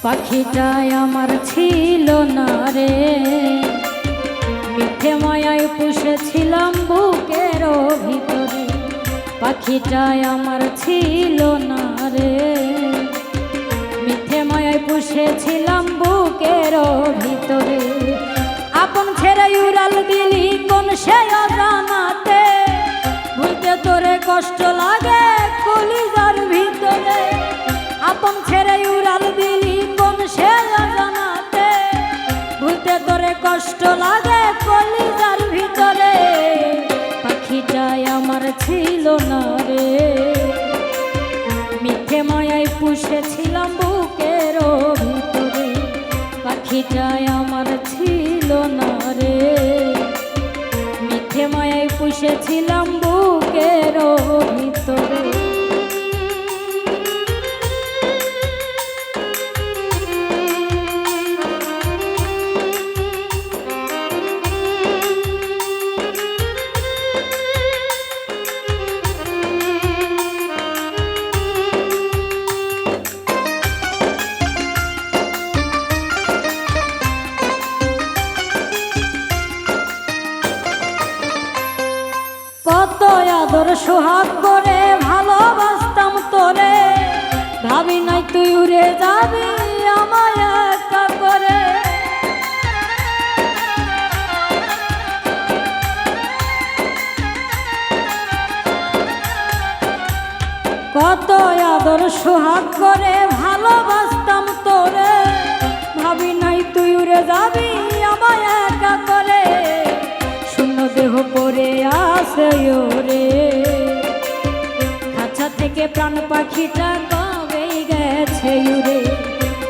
পাখিটাই আমার ছিল না রে, মিথ্যে মায়ায় পুষেছিলাম বুকের ভিতরে। পাখিটাই আমার ছিল না রে, মিথ্যে মায়ায় পুষেছিলাম বুকের ভিতরে। আপন ছেড়ে উড়াল দিলি কোন সে অজানাতে, ভুলতে তোরে কষ্ট লাগে কলিজার ভিতরে। আপন ছেড়ে উড়াল দিলি কোন সে অজানাতে, ভুলতে তোরে কষ্ট লাগে কলিজার ভিতরে। পাখিটাই আমার ছিল না রে, মিথ্যে মায়ায় পুষেছিলাম বুকের ভিতরে। পাখিটাই আমার ছিল না রে, মিথ্যে মায়ায় পুষেছিলাম বুকের ভিতরে। কত আদর সোহাগ করে ভালোবাসতাম তোরে, ভাবি নাই তুই উড়ে যাবি আমায় একা করে। কত আদর সোহাগ করে ভালোবাসতাম তোরে, ভাবি নাই তুই উড়ে যাবি আমায় একা করে। শূন্য দেহ পড়ে আসে রে, খাঁচা থেকে প্রাণ পাখিটা কবে গেছে উড়ে।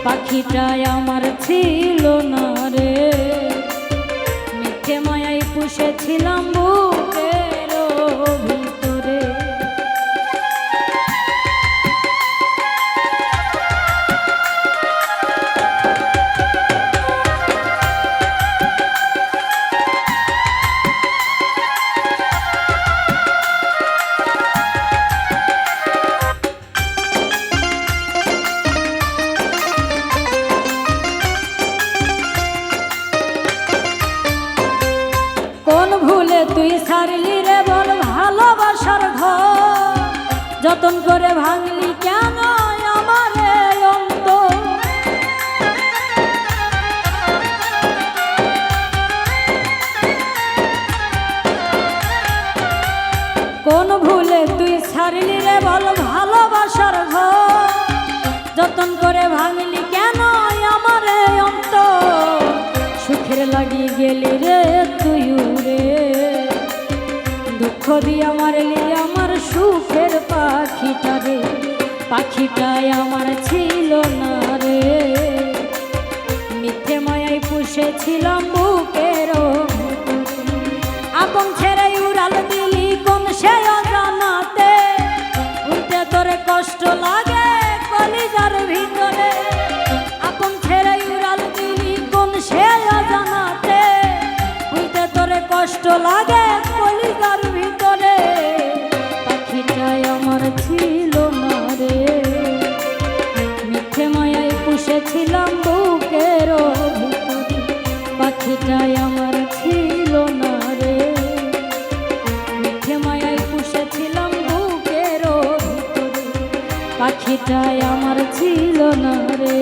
পাখিটাই আমার ছিল না রে, মিথ্যে মায়ায় পুষেছিলাম বুকের ভিতরে। কোন ভুলে তুই ছাড়লি রে বল ভালোবাসার ঘর, যতন করে ভাঙলি কেন আমার অন্ত। কোন ভুলে তুই ছাড়লি রে বল ভালোবাসার ঘর, যতন করে ভাঙলি কেন আমার অন্ত। সুখের লাগি গেলি রে তুই উড়ে, দুঃখ দিয়া মারলি আমার সুখের পাখিটারে। পাখিটাই আমার ছিল না রে, মিথ্যে মায়ায় পুষেছিলাম বুকের ভিতরে। আপন ছেড়ে উড়াল দিলি কোন সে অজানাতে, উল্টে তোরে কষ্ট লাগে কলিজার ভিতরে। আপন ছেড়ে উড়াল দিলি কোন সে অজানাতে, উল্টে তোরে কষ্ট লাগে কলিজার ভিতরে। পাখিটাই আমার ছিল না রে, মিথ্যে মায়ায় পুষেছিলাম বুকের ভিতরে। পাখিটাই আমার ছিল না রে, মিথ্যে মায়ায় পুষেছিলাম বুকের ভিতরে। পাখিটাই আমার ছিল না রে।